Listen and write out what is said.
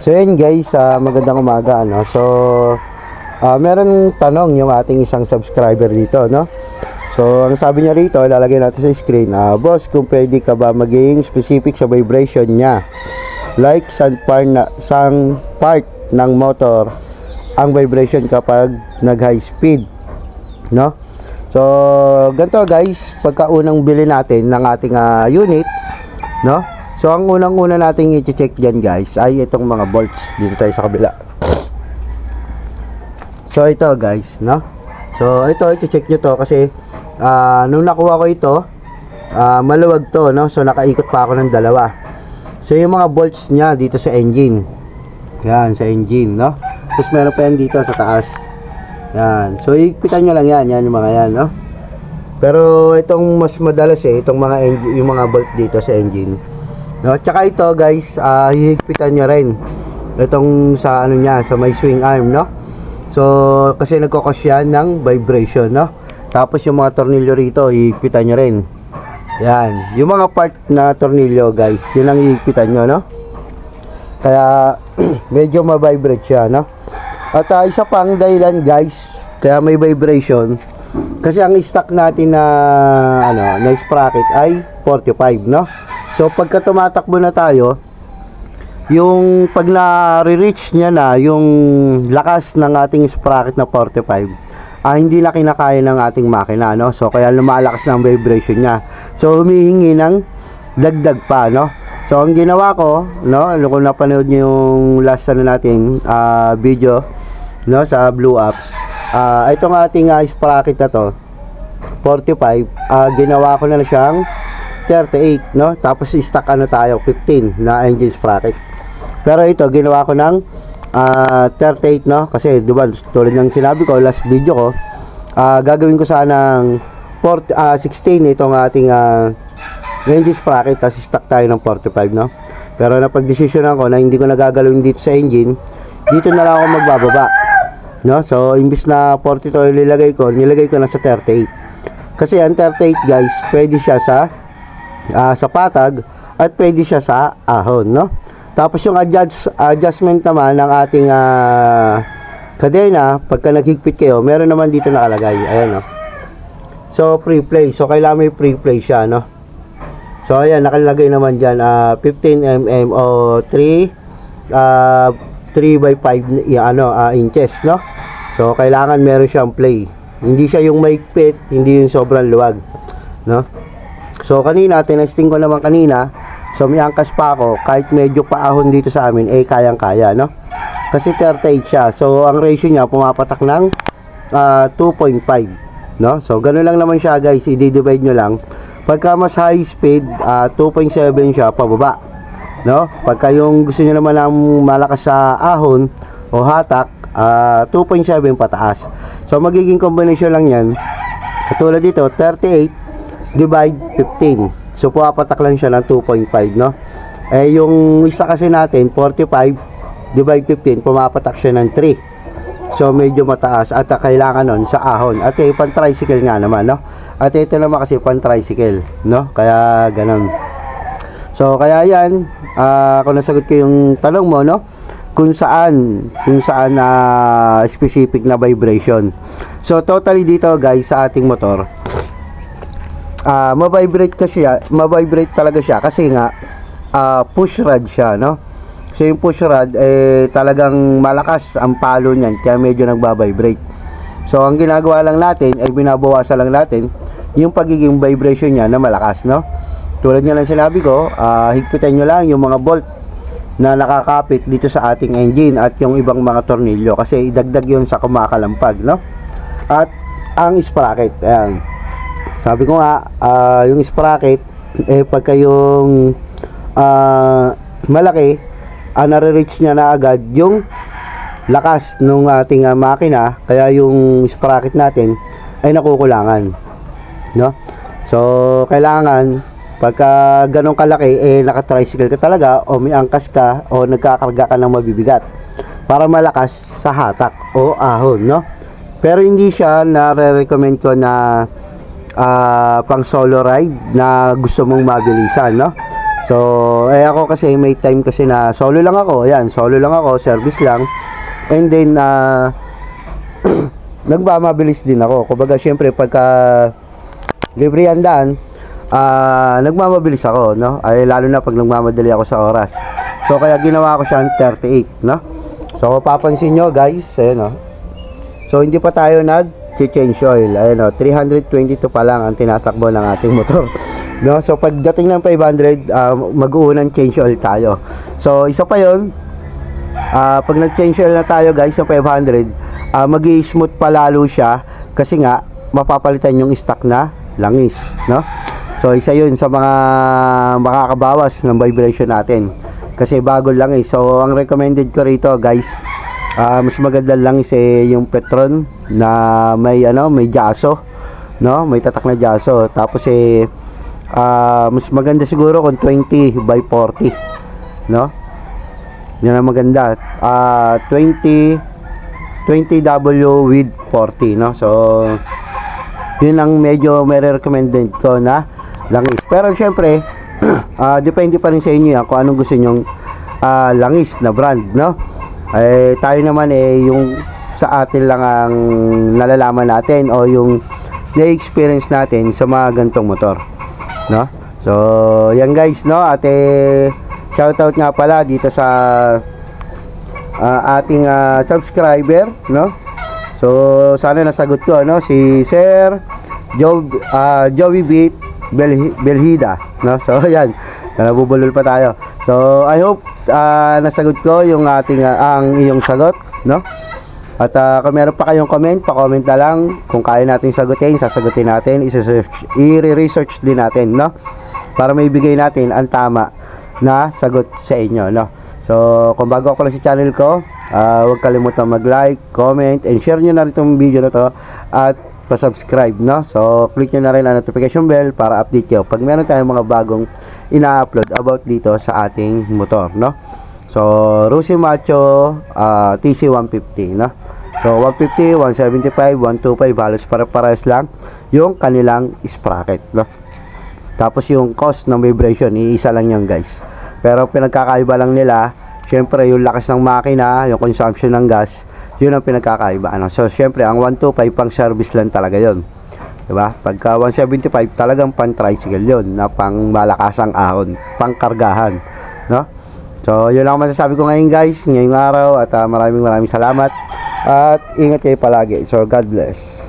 So yun guys, magandang umaga ano. So meron tanong yung ating isang subscriber dito, no? So ang sabi niya rito, ilalagay natin sa screen, boss, kung pwede ka ba maging specific sa vibration niya, like saan part ng motor ang vibration kapag nag high speed, no? So ganito guys, pagka unang bili natin ng ating unit, no? So ang unang-una nating i-check diyan guys ay itong mga bolts. Dito tayo sa kabila. So ito guys, no? So ito i-check nyo to kasi nung nakuha ko ito, maluwag to, no? So nakaikot pa ako ng dalawa. So yung mga bolts niya dito sa engine. Yan, sa engine, no? Tapos meron pa yan dito sa taas. Yan. So iikpitan nyo lang yan, yan yung mga yan, no? Pero itong mas madalas itong mga yung mga bolt dito sa engine. No, tsaka ito guys, hihigpitan nyo rin itong sa ano niya, sa may swing arm, no? So kasi nagkokos yan ng vibration, no? Tapos yung mga tornilyo rito, hihigpitan nyo rin. Yan, yung mga part na tornilyo guys, yun ang hihigpitan nyo, no? Kaya medyo ma-vibrate siya, no? At isa pang dahilan guys, kaya may vibration, kasi ang stock natin na na sprocket ay 45, no? So pagka tumatakbo na tayo, yung pag na-reach niya na yung lakas ng ating sprocket na 45, hindi na kinakaya ng ating makina, no? So kaya lumalakas ng vibration niya. So humihingi ng dagdag pa, no? So ang ginawa ko, no, kung napanood niyo yung last natin video, no, sa Blue Apps, itong ating sprocket na to 45, ginawa ko na siyang 38, no? Tapos i-stack tayo 15 na engine sprocket. Pero ito ginawa ko ng 38, no? Kasi diba, tulad ng sinabi ko last video ko, gagawin ko sanang 16 itong ating engine sprocket, tapos i-stack tayo ng 45, no? Pero napag-desisyonan ko na hindi ko nagagalawin dito sa engine, dito na lang ako magbababa, no? So imbis na 42 nilagay ko na sa 38. Kasi ang 38 guys, pwede siya sa patag at pwede siya sa ahon, no? Tapos yung adjustment naman ng ating kadena, pagka naghigpit kayo, meron naman dito nakalagay, ayan, no? So pre-play, so kailangan may pre-play siya, no? So ayan, nakalagay naman dyan 15 mm o 3 by 5 inches, no? So kailangan meron siyang play, hindi siya yung maigpit, hindi yung sobrang luwag, no? So kanina, tinesting ko naman kanina, so may angkas pa ako, kahit medyo paahon dito sa amin, kayang-kaya, no? Kasi 38 siya, so ang ratio niya pumapatak ng 2.5, no? So ganoon lang naman siya guys, i-divide nyo lang. Pagka mas high speed, 2.7 siya pababa, no? Pagka yung gusto nyo naman ng malakas sa ahon o hatak, 2.7 pataas. So magiging combination lang yan, katulad dito 38 divide 15. So pumapatak lang siya ng 2.5, no? Yung isa kasi natin 45 divide 15, pumapatak siya ng 3. So medyo mataas at kailangan nun sa ahon. At pan tricycle nga naman, no? At ito naman kasi pan tricycle, no? Kaya ganun. So kaya yan, kung nasagot ko yung tanong mo, no? Kung saan specific na vibration. So totally dito guys sa ating motor, ma-vibrate talaga siya kasi nga push rod siya, no? So yung push rod talagang malakas ang palo niyan, kaya medyo nagba-vibrate. So ang ginagawa lang natin ay binabawasan lang natin yung pagiging vibration niya na malakas, no? Tulad nga ng sinabi ko, higpitan nyo lang yung mga bolt na nakakapit dito sa ating engine at yung ibang mga tornilyo kasi idagdag yun sa kumakalampag, no? At ang sprocket, ayan, sabi ko nga, yung sprocket, pagka yung malaki, nare-reach niya na agad yung lakas ng ating makina, kaya yung sprocket natin ay nakukulangan, no? So kailangan pagka ganong kalaki, naka-tricycle ka talaga o may angkas ka o nagkakarga ka ng mabibigat para malakas sa hatak o ahon, no? Pero hindi siya nare-recommend ko na pang solo ride na gusto mong mabilisan, no? So, ako kasi may time kasi na solo lang ako. Ayan, solo lang ako, service lang. And then, nagmamabilis din ako. Kumbaga, syempre, pagka libre ang daan, nagmamabilis ako, no? Ay, lalo na pag nagmamadali ako sa oras. So, kaya ginawa ko siyang 38, no? So, kung papansin nyo, guys, ayan, no? So, hindi pa tayo nag-change oil. Ayan, no? 322 pa lang ang tinatakbo ng ating motor. No? So pagdating ng 500, mag-uunang change oil tayo. So isa pa 'yon. Pag nag-change oil na tayo, guys, sa 500, magi-smooth pa lalo siya kasi nga mapapalitan yung stock na langis, no? So isa 'yun sa mga makakabawas ng vibration natin. Kasi bago langis. So ang recommended ko rito, guys, mas maganda langis yung Petron na may may jaso, no? May tatak na jaso. Tapos mas maganda siguro kung 20 by 40, no? Yan ang maganda. 20W with 40, no? So yun ang medyo may recommended ko na langis. Pero syempre, depende pa rin sa inyo yan kung anong gusto nyong langis na brand, no? Tayo naman yung sa atin lang ang nalalaman natin o yung na-experience natin sa mga gantong motor, no? So yan, guys, no? At shoutout nga pala dito sa ating subscriber, no? So sana nasagot ko, no? Si Sir Joey Beat Belhida, no? So yan, nabubulol pa tayo. So I hope nasagot ko yung ating ang iyong sagot, no? At kung meron pa kayong comment, pa-comment na lang. Kung kaya nating sagutin, sasagutin natin. I-research din natin, no? Para maibigay natin ang tama na sagot sa inyo, no? So, kung bago ako lang sa channel ko, huwag kalimutan mag-like, comment, and share nyo na rin itong video na to. At pa-subscribe, no? So, click nyo na rin ang notification bell para update nyo pag meron tayong mga bagong ina-upload about dito sa ating motor, no? So, Rusi Macho TC150, no? So 150, 175, 125, halos para-pares lang yung kanilang sprocket, no? Tapos yung cost ng vibration, iisa lang yan, guys. Pero pinagkakaiba lang nila, syempre yung lakas ng makina, yung consumption ng gas, yun ang pinagkakaiba, ano? So syempre ang 125 pang service lang talaga yon, diba? Pagka 175 talagang pang tricycle yon, na pang malakasang ahon, pang kargahan, no? So yun lang masasabi ko ngayon, guys, ngayong araw. At maraming salamat. At ingat kayo palagi. So God bless.